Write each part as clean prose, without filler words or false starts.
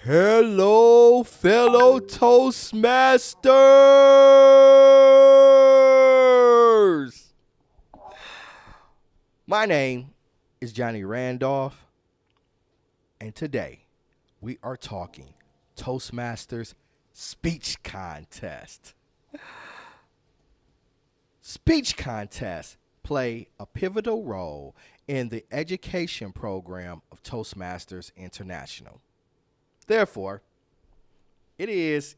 Hello, fellow Toastmasters! My name is Johnny Randolph, and today we are talking Toastmasters speech contest. Speech contests play a pivotal role in the education program of Toastmasters International. Therefore, it is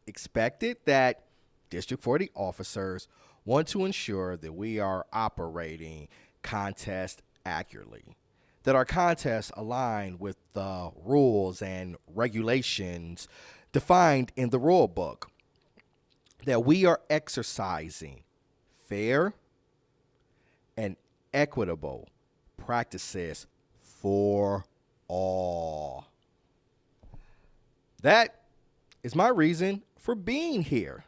expected that District 40 officers want to ensure that we are operating contests accurately, that our contests align with the rules and regulations defined in the rule book, that we are exercising fair and equitable practices for all. That is my reason for being here.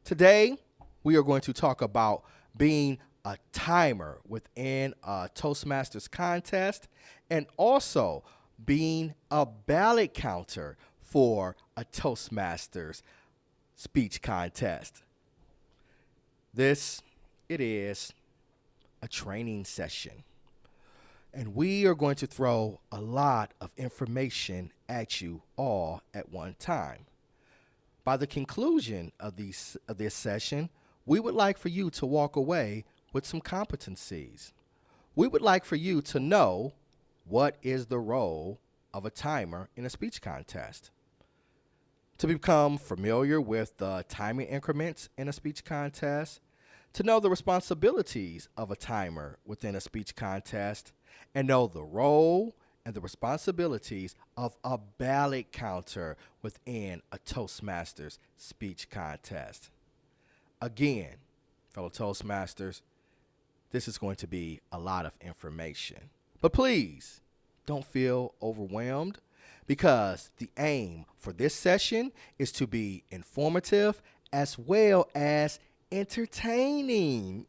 Today, we are going to talk about being a timer within a Toastmasters contest and also being a ballot counter for a Toastmasters speech contest. It is a training session. And we are going to throw a lot of information at you all at one time. By the conclusion of this session, we would like for you to walk away with some competencies. We would like for you to know what is the role of a timer in a speech contest, to become familiar with the timing increments in a speech contest, to know the responsibilities of a timer within a speech contest, and know the role and the responsibilities of a ballot counter within a Toastmasters speech contest. Again, fellow Toastmasters, this is going to be a lot of information. But please, don't feel overwhelmed, because the aim for this session is to be informative as well as entertaining.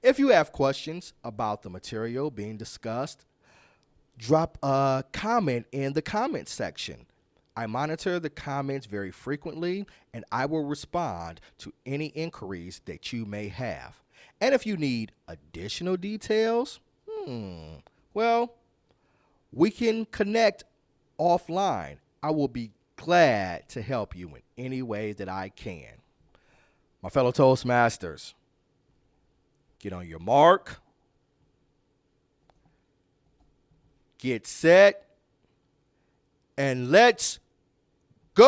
If you have questions about the material being discussed, drop a comment in the comment section. I monitor the comments very frequently, and I will respond to any inquiries that you may have. And if you need additional details, well, we can connect offline. I will be glad to help you in any way that I can. My fellow Toastmasters, get on your mark, get set, and let's go!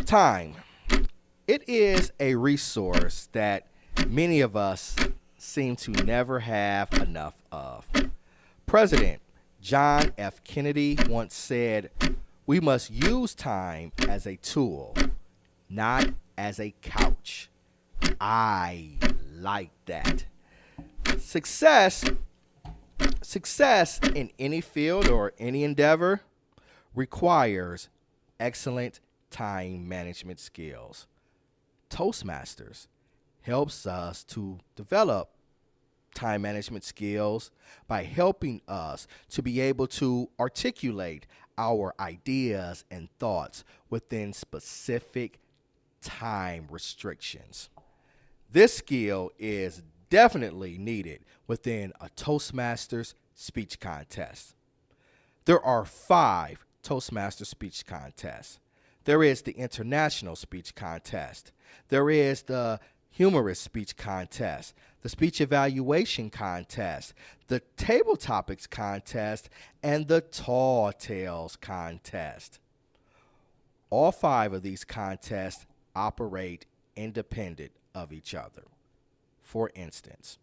Time. It is a resource that many of us seem to never have enough of. President John F. Kennedy once said, "We must use time as a tool, not as a couch." I like that. Success in any field or any endeavor requires excellent time management skills. Toastmasters helps us to develop time management skills by helping us to be able to articulate our ideas and thoughts within specific time restrictions. This skill is definitely needed within a Toastmasters speech contest. There are 5 Toastmasters speech contests. There is the International Speech Contest. There is the Humorous Speech Contest, the Speech Evaluation Contest, the Table Topics Contest, and the Tall Tales Contest. All 5 of these contests operate independent of each other. For instance,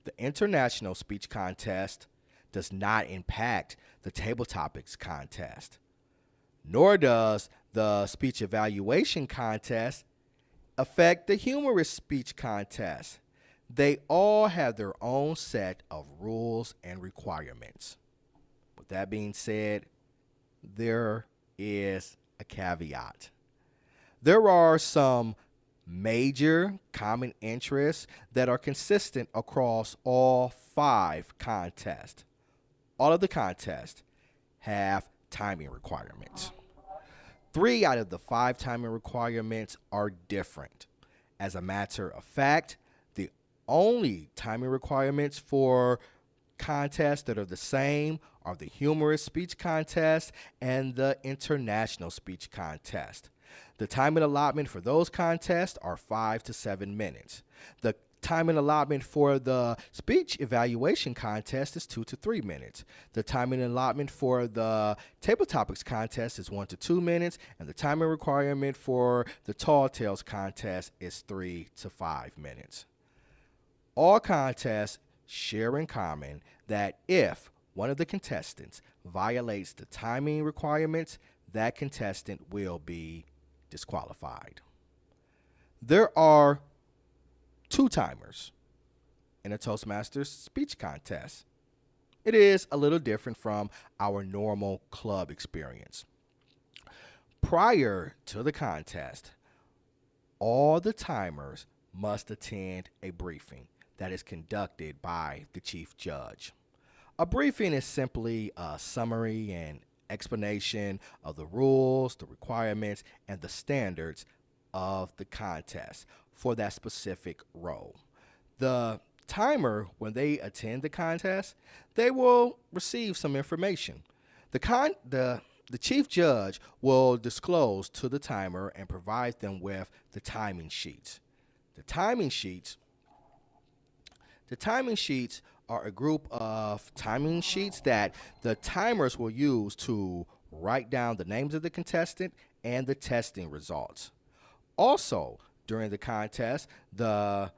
the International Speech Contest does not impact the Table Topics Contest, nor does the Speech Evaluation Contest affect the Humorous Speech Contest. They all have their own set of rules and requirements. With that being said, there is a caveat. There are some major common interests that are consistent across all 5 contests. All of the contests have timing requirements. 3 out of the 5 timing requirements are different. As a matter of fact, the only timing requirements for contests that are the same are the humorous speech contest and the international speech contest. The timing allotment for those contests are 5 to 7 minutes. The timing allotment for the speech evaluation contest is 2 to 3 minutes. The timing allotment for the table topics contest is 1 to 2 minutes, and the timing requirement for the tall tales contest is 3 to 5 minutes. All contests share in common that if one of the contestants violates the timing requirements, that contestant will be disqualified. There are 2 timers in a Toastmasters speech contest. It is a little different from our normal club experience. Prior to the contest, all the timers must attend a briefing that is conducted by the chief judge. A briefing is simply a summary and explanation of the rules, the requirements, and the standards of the contest for that specific role. The timer, when they attend the contest, they will receive some information. The chief judge will disclose to the timer and provide them with the timing sheets. The timing sheets are a group of timing sheets that the timers will use to write down the names of the contestant and the testing results. Also, during the contest, the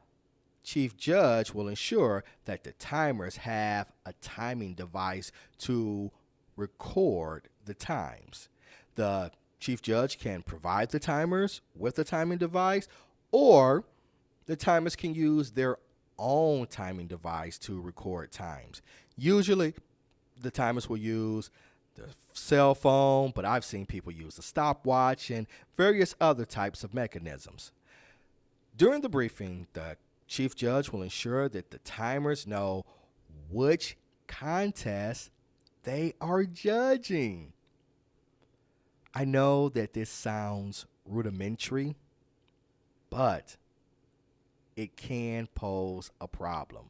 chief judge will ensure that the timers have a timing device to record the times. The chief judge can provide the timers with the timing device, or the timers can use their own timing device to record times. Usually, the timers will use the cell phone, but I've seen people use a stopwatch and various other types of mechanisms. During the briefing, the chief judge will ensure that the timers know which contest they are judging. I know that this sounds rudimentary, but it can pose a problem.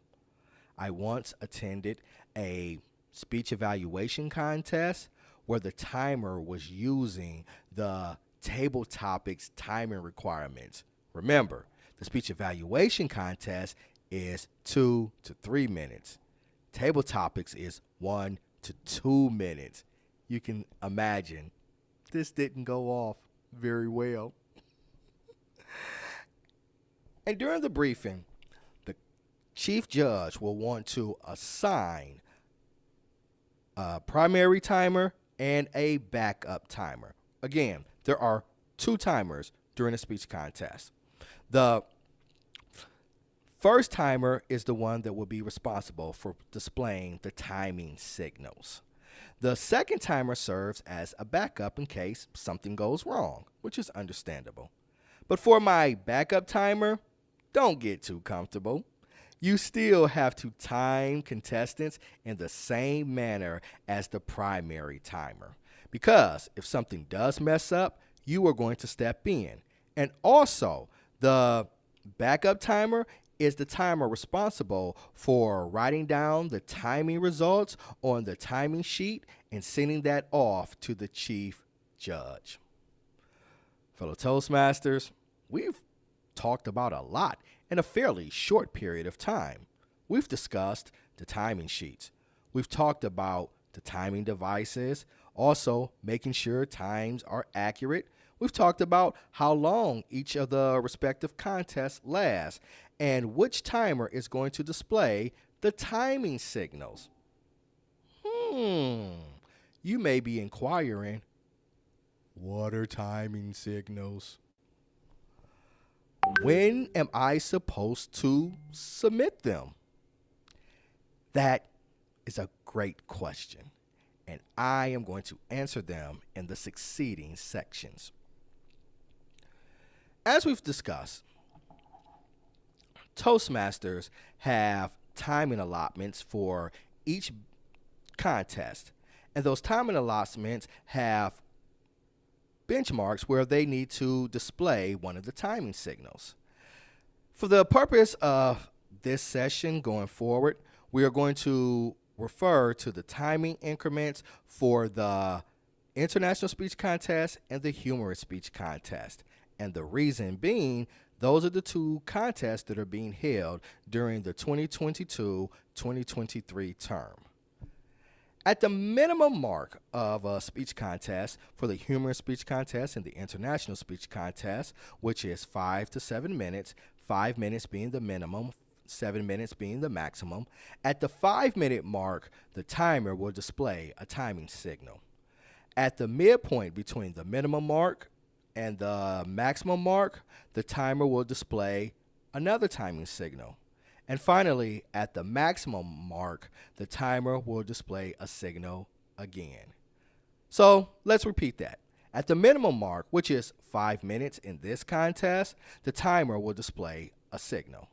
I once attended a speech evaluation contest where the timer was using the table topics timing requirements. Remember, the speech evaluation contest is 2 to 3 minutes. Table topics is 1 to 2 minutes. You can imagine this didn't go off very well. And during the briefing, the chief judge will want to assign a primary timer and a backup timer. Again, there are 2 timers during a speech contest. The first timer is the one that will be responsible for displaying the timing signals. The second timer serves as a backup in case something goes wrong, which is understandable. But for my backup timer, don't get too comfortable. You still have to time contestants in the same manner as the primary timer. Because if something does mess up, you are going to step in. And also, the backup timer is the timer responsible for writing down the timing results on the timing sheet and sending that off to the chief judge. Fellow Toastmasters, we've talked about a lot in a fairly short period of time. We've discussed the timing sheets. We've talked about the timing devices, also making sure times are accurate. We've talked about how long each of the respective contests lasts and which timer is going to display the timing signals. You may be inquiring, what are timing signals? When am I supposed to submit them? That is a great question, and I am going to answer them in the succeeding sections. As we've discussed, Toastmasters have timing allotments for each contest. And those timing allotments have benchmarks where they need to display one of the timing signals. For the purpose of this session going forward, we are going to refer to the timing increments for the International Speech Contest and the Humorous Speech Contest. And the reason being, those are the two contests that are being held during the 2022-2023 term. At the minimum mark of a speech contest for the Humorous Speech Contest and the International Speech Contest, which is 5 to 7 minutes, 5 minutes being the minimum, 7 minutes being the maximum, at the 5-minute mark, the timer will display a timing signal. At the midpoint between the minimum mark and the maximum mark, the timer will display another timing signal. And finally, at the maximum mark, the timer will display a signal again. So let's repeat that. At the minimum mark, which is 5 minutes in this contest, the timer will display a signal.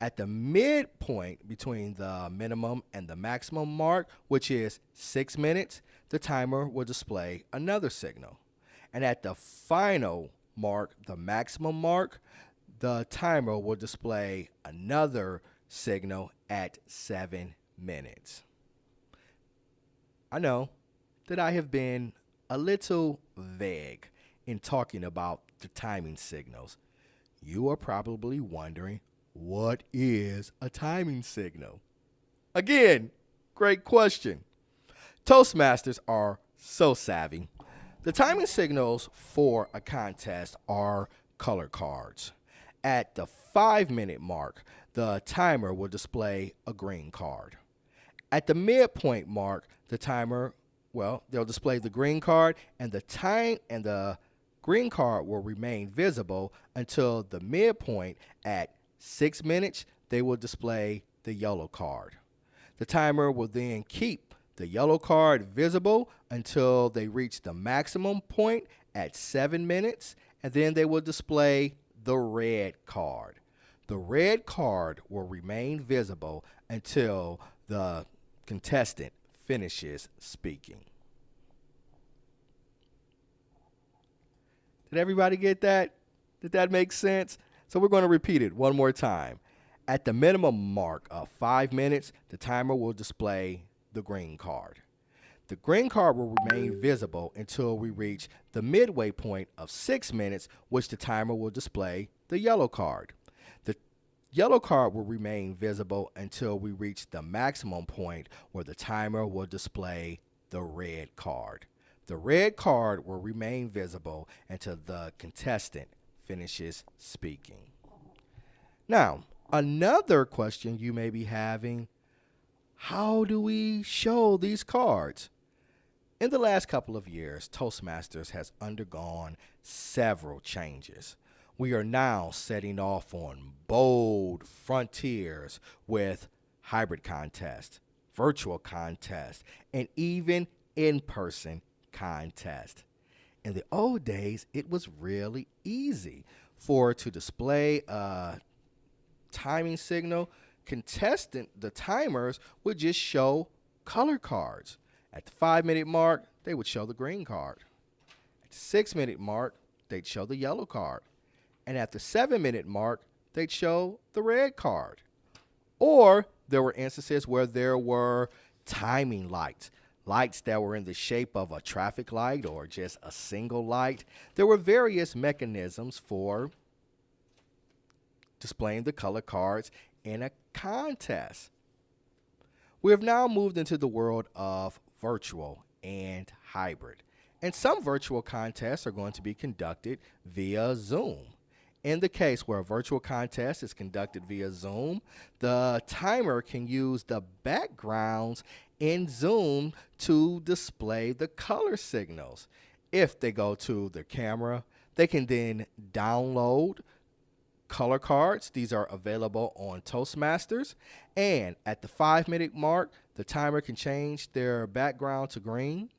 At the midpoint between the minimum and the maximum mark, which is 6 minutes, the timer will display another signal. And at the final mark, the maximum mark, the timer will display another signal at 7 minutes. I know that I have been a little vague in talking about the timing signals. You are probably wondering, what is a timing signal? Again, great question. Toastmasters are so savvy. The timing signals for a contest are color cards. At the 5-minute mark, the timer will display a green card. At the midpoint mark, the timer, they'll display the green card, and the green card will remain visible until the midpoint. At 6 minutes, they will display the yellow card. The timer will then keep the yellow card visible until they reach the maximum point at 7 minutes, and then they will display the red card. The red card will remain visible until the contestant finishes speaking. Did everybody get that? Did that make sense? So we're going to repeat it one more time. At the minimum mark of 5 minutes, the timer will display the green card. The green card will remain visible until we reach the midway point of 6 minutes, which the timer will display the yellow card. The yellow card will remain visible until we reach the maximum point, where the timer will display the red card. The red card will remain visible until the contestant finishes speaking. Now, another question you may be having: how do we show these cards? In the last couple of years, Toastmasters has undergone several changes. We are now setting off on bold frontiers with hybrid contests, virtual contests, and even in-person contests. In the old days, it was really easy to display a timing signal. The timers would just show color cards. At the 5-minute mark, they would show the green card. At the 6-minute mark, they'd show the yellow card. And at the 7-minute mark, they'd show the red card. Or there were instances where there were timing lights that were in the shape of a traffic light or just a single light. There were various mechanisms for displaying the color cards in a contest. We have now moved into the world of virtual and hybrid. And some virtual contests are going to be conducted via Zoom. In the case where a virtual contest is conducted via Zoom, the timer can use the backgrounds in Zoom to display the color signals. If they go to the camera, they can then download color cards. These are available on Toastmasters. And at the 5-minute mark, the timer can change their background to green.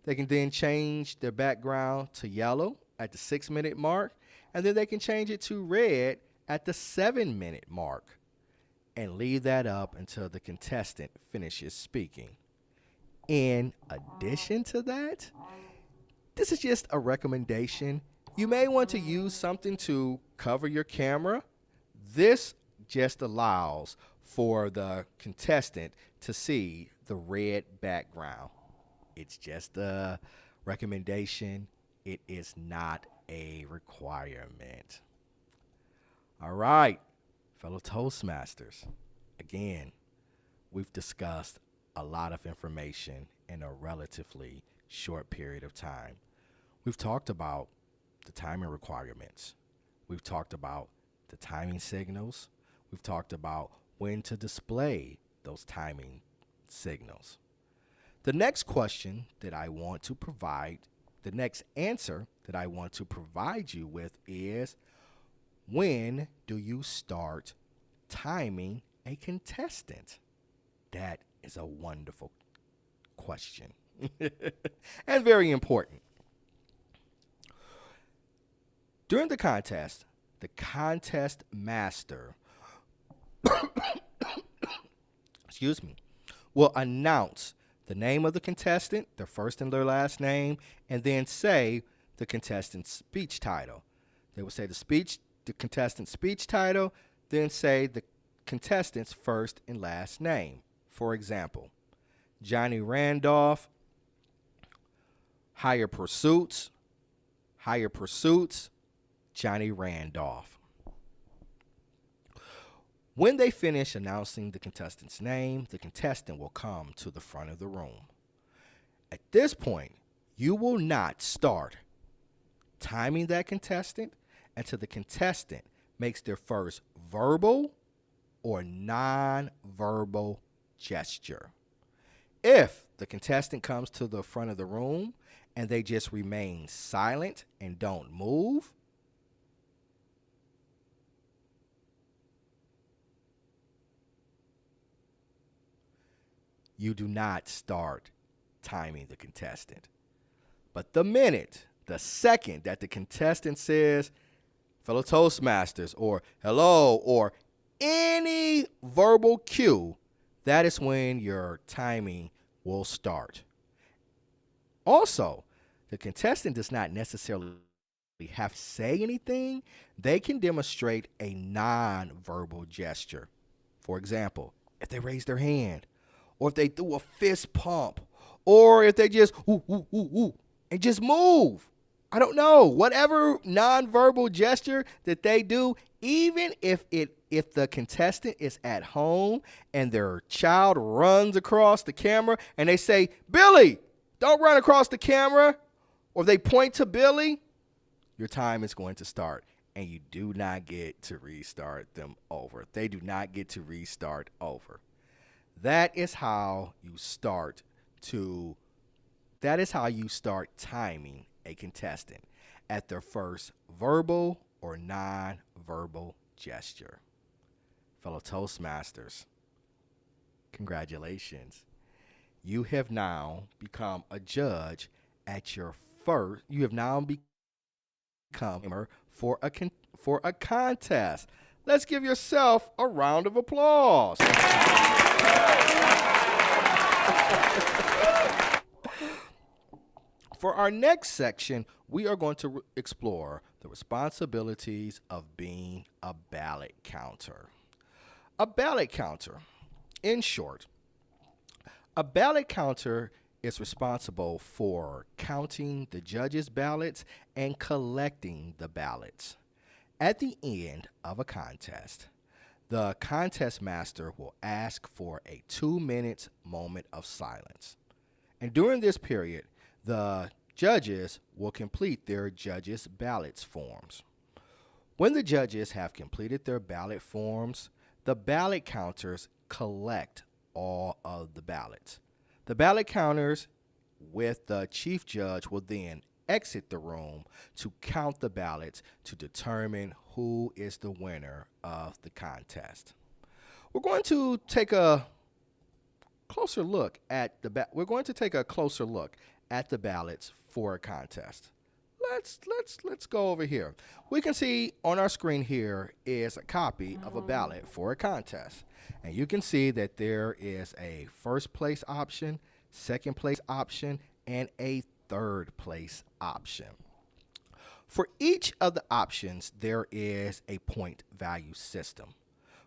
They can then change their background to yellow at the 6-minute mark. And then they can change it to red at the 7-minute mark and leave that up until the contestant finishes speaking. In addition to that, this is just a recommendation. You may want to use something to cover your camera. This just allows for the contestant to see the red background. It's just a recommendation. It is not a requirement. All right, fellow Toastmasters. Again, we've discussed a lot of information in a relatively short period of time. We've talked about the timing requirements. We've talked about the timing signals. We've talked about when to display those timing signals. The next question that I want to provide, the next answer that I want to provide you with is, when do you start timing a contestant? That is a wonderful question and very important. During the contest master excuse me, will announce the name of the contestant, their first and their last name, and then say the contestant's speech title. They will say the contestant's speech title, then say the contestant's first and last name. For example, Johnny Randolph, Higher Pursuits, Johnny Randolph. When they finish announcing the contestant's name, the contestant will come to the front of the room. At this point, you will not start timing that contestant until the contestant makes their first verbal or non-verbal gesture. If the contestant comes to the front of the room and they just remain silent and don't move, you do not start timing the contestant. But the second that the contestant says, fellow Toastmasters, or hello, or any verbal cue, that is when your timing will start. Also, the contestant does not necessarily have to say anything. They can demonstrate a non-verbal gesture. For example, if they raise their hand, or if they do a fist pump, or if they just ooh, ooh, ooh, ooh, and just move. I don't know, whatever nonverbal gesture that they do, even if the contestant is at home and their child runs across the camera and they say, Billy, don't run across the camera, or they point to Billy, your time is going to start, and you do not get to restart them over. They do not get to restart over. That is how you start timing a contestant at their first verbal or non-verbal gesture. Fellow Toastmasters, congratulations. You have now become a judge at your first. You have now become for a contest. Let's give yourself a round of applause. For our next section, we are going to explore the responsibilities of being a ballot counter. A ballot counter, in short, a ballot counter is responsible for counting the judges' ballots and collecting the ballots. At the end of a contest, the contest master will ask for a 2-minute moment of silence. And during this period, the judges will complete their judges' ballots forms. When the judges have completed their ballot forms, the ballot counters collect all of the ballots. The ballot counters with the chief judge will then exit the room to count the ballots to determine who is the winner of the contest. We're going to take a closer look at the ballots for a contest. let's go over here. We can see on our screen here is a copy of a ballot for a contest. And you can see that there is a first place option, second place option, and a third place option. For each of the options, there is a point value system.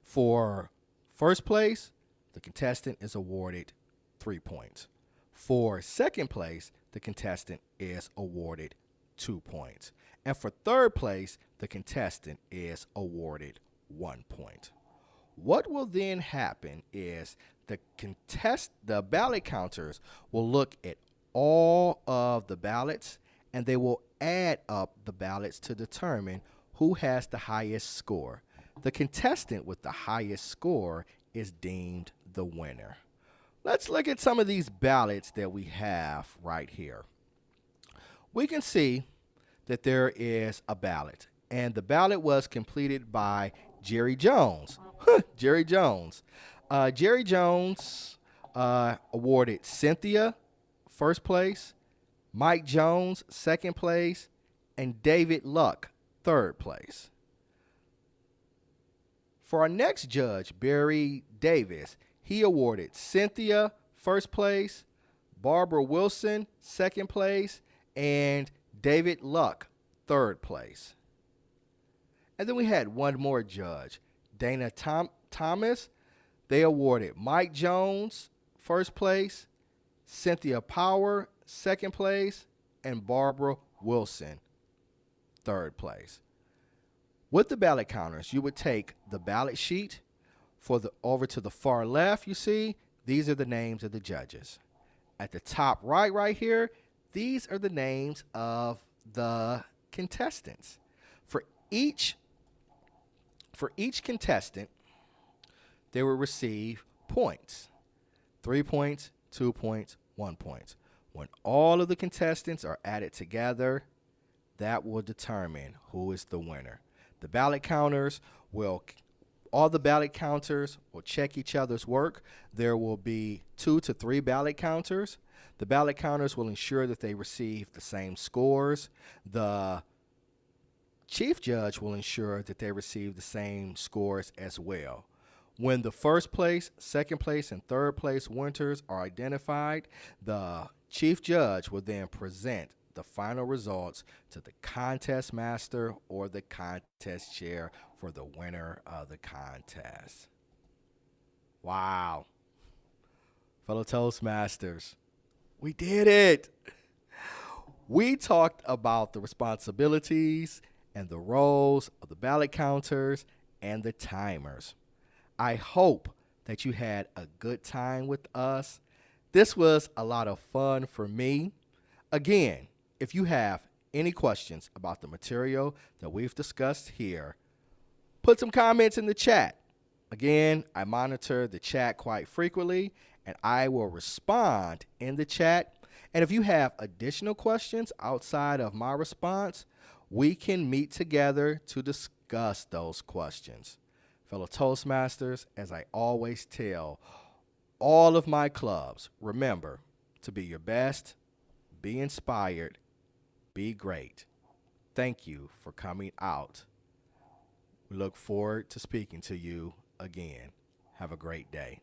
For first place, the contestant is awarded 3 points. For second place, the contestant is awarded 2 points. And for third place, the contestant is awarded 1 point. What will then happen is the ballot counters will look at all of the ballots and they will add up the ballots to determine who has the highest score. The contestant with the highest score is deemed the winner. Let's look at some of these ballots that we have right here. We can see that there is a ballot, and the ballot was completed by Jerry Jones. Jerry Jones. Jerry Jones awarded Cynthia first place, Mike Jones second place, and David Luck third place. For our next judge, Barry Davis, he awarded Cynthia first place, Barbara Wilson second place, and David Luck third place. And then we had one more judge, Dana Thomas. They awarded Mike Jones first place, Cynthia Power second place, and Barbara Wilson third place. With the ballot counters, you would take the ballot sheet over to the far left. You see, these are the names of the judges. At the top right here, these are the names of the contestants. For each contestant, they will receive points. 3 points, 2 points, 1 point. When all of the contestants are added together, that will determine who is the winner. All the ballot counters will check each other's work. There will be 2 to 3 ballot counters. The ballot counters will ensure that they receive the same scores. The chief judge will ensure that they receive the same scores as well. When the first place, second place, and third place winners are identified, the chief judge will then present the final results to the contest master or the contest chair for the winner of the contest. Wow. Fellow Toastmasters, we did it. We talked about the responsibilities and the roles of the ballot counters and the timers. I hope that you had a good time with us. This was a lot of fun for me. Again, if you have any questions about the material that we've discussed here, put some comments in the chat. Again, I monitor the chat quite frequently, and I will respond in the chat. And if you have additional questions outside of my response, we can meet together to discuss those questions. Fellow Toastmasters, as I always tell all of my clubs, remember to be your best, be inspired, be great. Thank you for coming out. We look forward to speaking to you again. Have a great day.